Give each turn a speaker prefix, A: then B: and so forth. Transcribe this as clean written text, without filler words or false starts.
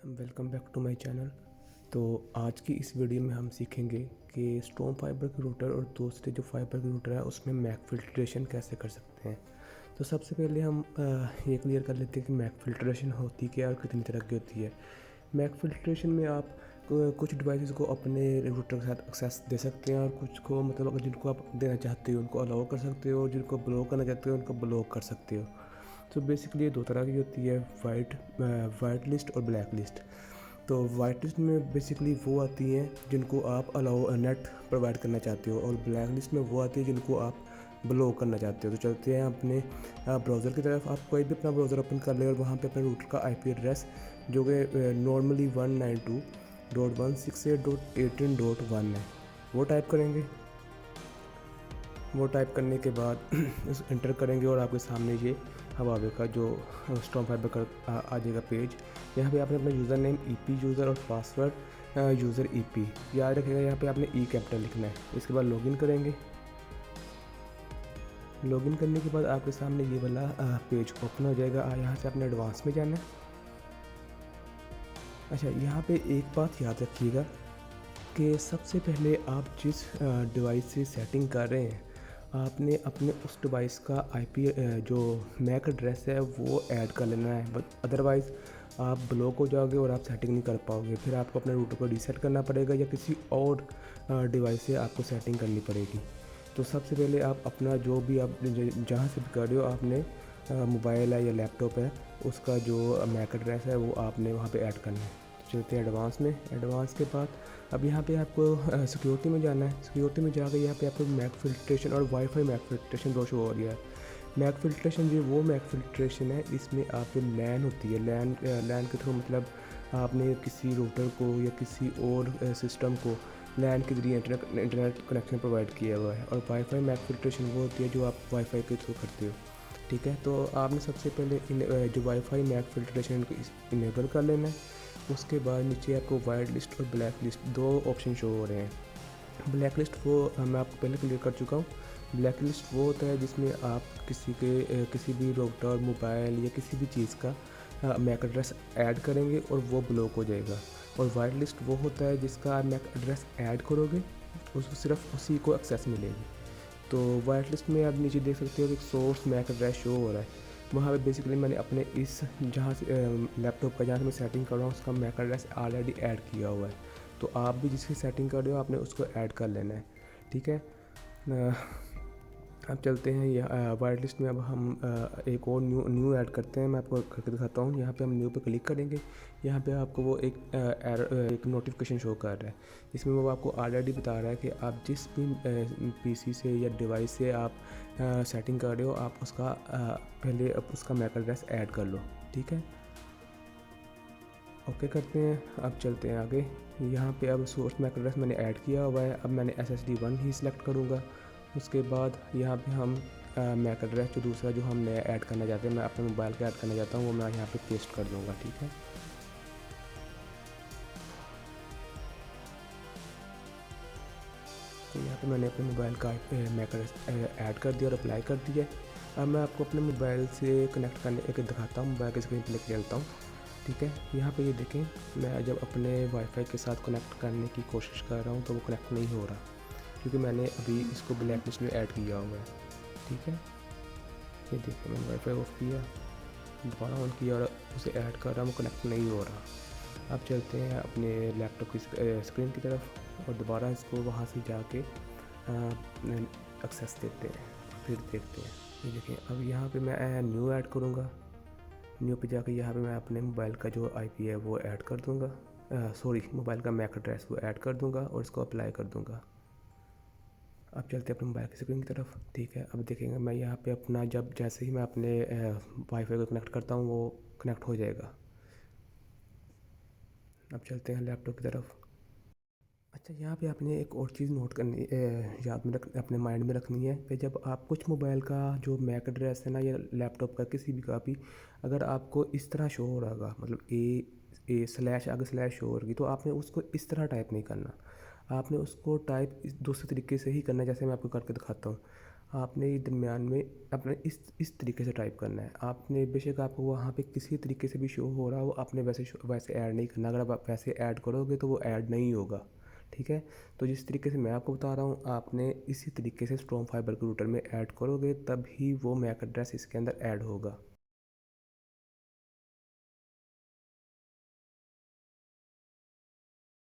A: Welcome back to my channel. तो आज की इस वीडियो में हम सीखेंगे कि स्टॉर्म फाइबर के रूटर और दूसरे जो फाइबर के रूटर है उसमें मैक फिल्ट्रेशन कैसे कर सकते हैं। तो सबसे पहले हम ये क्लियर कर लेते हैं कि मैक फिल्ट्रेशन होती क्या है और कितनी तरह की होती है। मैक फिल्ट्रेशन में आप कुछ डिवाइसेस को अपने रूटर के साथ एक्सेस दे सकते हैं और कुछ को मतलब अगर जिनको आप देना चाहते हो उनको अलाउ कर सकते हो और जिनको ब्लॉक करना चाहते हो उनको ब्लॉक कर सकते हो। तो बेसिकली ये दो तरह की होती है, वाइट लिस्ट और ब्लैक लिस्ट। तो वाइट लिस्ट में बेसिकली वो आती हैं जिनको आप अलाउ नेट प्रोवाइड करना चाहते हो और ब्लैक लिस्ट में वो आती है जिनको आप ब्लॉक करना चाहते हो। तो चलते हैं अपने ब्राउज़र की तरफ। आप कोई भी अपना ब्राउज़र ओपन कर ले और वहाँ पे अपने रूटर का आईपी एड्रेस जो कि नॉर्मली 192.168.18.1 है वो टाइप करेंगे। वो टाइप करने के बाद इस इंटर करेंगे और आपके सामने ये हवावे का जो स्टॉर्म फाइबर का आ जाएगा पेज। यहाँ पे आपने अपना यूज़र नेम ईपी यूज़र और पासवर्ड यूज़र ईपी याद रखिएगा। यहाँ पे आपने ई कैपिटल लिखना है। इसके बाद लॉगिन करेंगे। लॉगिन करने के बाद आपके सामने ये वाला पेज ओपन हो जाएगा। यहाँ से आपने एडवांस में जाना है। अच्छा, यहाँ पे एक बात याद रखिएगा कि सबसे पहले आप जिस डिवाइस से सेटिंग कर रहे हैं आपने अपने उस डिवाइस का आईपी जो मैक एड्रेस है वो ऐड कर लेना है। बट अदरवाइज़ आप ब्लॉक हो जाओगे और आप सेटिंग नहीं कर पाओगे। फिर आपको अपने रूटर को रीसेट करना पड़ेगा या किसी और डिवाइस से आपको सेटिंग करनी पड़ेगी। तो सबसे पहले आप अपना जो भी आप जहाँ से भी कर रहे हो आपने मोबाइल है या लैपटॉप है उसका जो मैक एड्रेस है वो आपने वहाँ पे ऐड करना है। तो चलते हैं एडवांस में। एडवांस के बाद अब यहाँ पे आपको सिक्योरिटी में जाना है। सिक्योरिटी में जाकर यहाँ पे आपको मैक फिल्ट्रेशन और वाईफाई मैक फिल्ट्रेशन दो शो हो गया है। मैक फिल्ट्रेशन जो वो मैक फिल्ट्रेशन है इसमें आपकी लैन होती है। लैन के थ्रू मतलब आपने किसी रूटर को या किसी और सिस्टम को लैन के जरिए इंटरनेट कनेक्शन प्रोवाइड किया हुआ है। और वाईफाई मैक फिल्ट्रेशन वो होती है जो आप वाईफाई के थ्रू करते हो। ठीक है, तो आपने सबसे पहले जो वाईफाई मैक फिल्ट्रेशन को इनेबल कर लेना है। उसके बाद नीचे आपको वाइट लिस्ट और ब्लैक लिस्ट दो ऑप्शन शो हो रहे हैं। ब्लैक लिस्ट वो मैं आपको पहले क्लियर कर चुका हूँ। ब्लैक लिस्ट वो होता है जिसमें आप किसी भी राउटर मोबाइल या किसी भी चीज़ का मैक एड्रेस ऐड करेंगे और वो ब्लॉक हो जाएगा। और वाइट लिस्ट वो होता है जिसका आप मैक एड्रेस ऐड करोगे उसको सिर्फ उसी को एक्सेस मिलेगी। तो वाइट लिस्ट में आप नीचे देख सकते हो कि सोर्स मैक एड्रेस शो हो रहा है। वहाँ पे बेसिकली मैंने अपने इस जहाँ से लैपटॉप का जहाँ से मैं सेटिंग कर रहा हूँ उसका मैक एड्रेस ऑलरेडी ऐड किया हुआ है। तो आप भी जिसकी सेटिंग कर रहे हो आपने उसको ऐड कर लेना है। ठीक है, अब चलते हैं ये वाइट लिस्ट में। अब हम एक और न्यू ऐड करते हैं। मैं आपको करके दिखाता हूँ। यहाँ पे हम न्यू पे क्लिक करेंगे। यहाँ पे आपको वो एक नोटिफिकेशन शो कर रहा है। इसमें वो आपको ऑलरेडी बता रहा है कि आप जिस भी पीसी से या डिवाइस से आप सेटिंग कर रहे हो आप उसका पहले उसका मैक एड्रेस ऐड कर लो। ठीक है, ओके करते हैं। अब चलते हैं आगे। यहाँ पे अब सोर्स मैक एड्रेस मैंने ऐड किया हुआ है। अब मैंने SSD 1 ही सिलेक्ट करूँगा। उसके बाद यहाँ पे हम मैक एड्रेस जो दूसरा जो हम नया ऐड करना चाहते हैं मैं अपने मोबाइल का ऐड करना चाहता हूँ वो मैं यहाँ पे पेस्ट कर दूँगा। ठीक है, तो यहाँ पे मैंने अपने मोबाइल का मैक एड्रेस ऐड कर दिया और अप्लाई कर दिया। अब मैं आपको अपने मोबाइल से कनेक्ट करने एक दिखाता हूँ। मोबाइल की स्क्रीन पर लेके चलता हूँ। ठीक है, यहाँ पे ये देखें मैं जब अपने वाईफाई के साथ कनेक्ट करने की कोशिश कर रहा हूँ तो वो कनेक्ट नहीं हो रहा क्योंकि मैंने अभी इसको ब्लैक लिस्ट में ऐड किया हुआ है। ठीक है, ये देखिए मैंने वाईफाई ऑफ किया, दोबारा ऑन किया और उसे ऐड कर रहा हूँ, वो कनेक्ट नहीं हो रहा। अब चलते हैं अपने लैपटॉप की स्क्रीन की तरफ और दोबारा इसको वहाँ से जाके एक्सेस देते हैं, फिर देखते हैं। ये देखिए अब यहाँ पे मैं न्यू ऐड करूँगा। न्यू पे जाके यहाँ पे मैं अपने मोबाइल का जो आईपी है वो ऐड कर दूँगा। मोबाइल का मैक एड्रेस वो ऐड कर दूँगा और इसको अप्लाई कर दूँगा। अब चलते हैं अपने मोबाइल की स्क्रीन की तरफ। ठीक है, अब देखेंगे मैं यहाँ पे अपना जब जैसे ही मैं अपने वाईफाई को कनेक्ट करता हूँ वो कनेक्ट हो जाएगा। अब चलते हैं लैपटॉप की तरफ। अच्छा, यहाँ पे आपने एक और चीज़ नोट करनी याद में अपने माइंड में रखनी है कि जब आप कुछ मोबाइल का जो मैक एड्रेस है ना या लैपटॉप का किसी भी का भी अगर आपको इस तरह शो हो रहा होगा मतलब ए स्लैश आगे स्लैश शो हो रही तो आपने उसको इस तरह टाइप नहीं करना। आपने उसको टाइप इस दूसरे तरीके से ही करना है जैसे मैं आपको करके दिखाता हूँ। आपने ये दरमियान में अपने इस तरीके से टाइप करना है। आपने बेशक आपको वहाँ पे किसी तरीके से भी शो हो रहा हो, आपने वैसे ऐड नहीं करना। अगर आप वैसे ऐड करोगे तो वो ऐड नहीं होगा, ठीक है? तो जिस तरीके से मैं आपको बता रहा हूँ, आपने इसी तरीके से स्टॉर्म फाइबर के रूटर में ऐड करोगे, तभी वो मैक एड्रेस इसके अंदर ऐड होगा।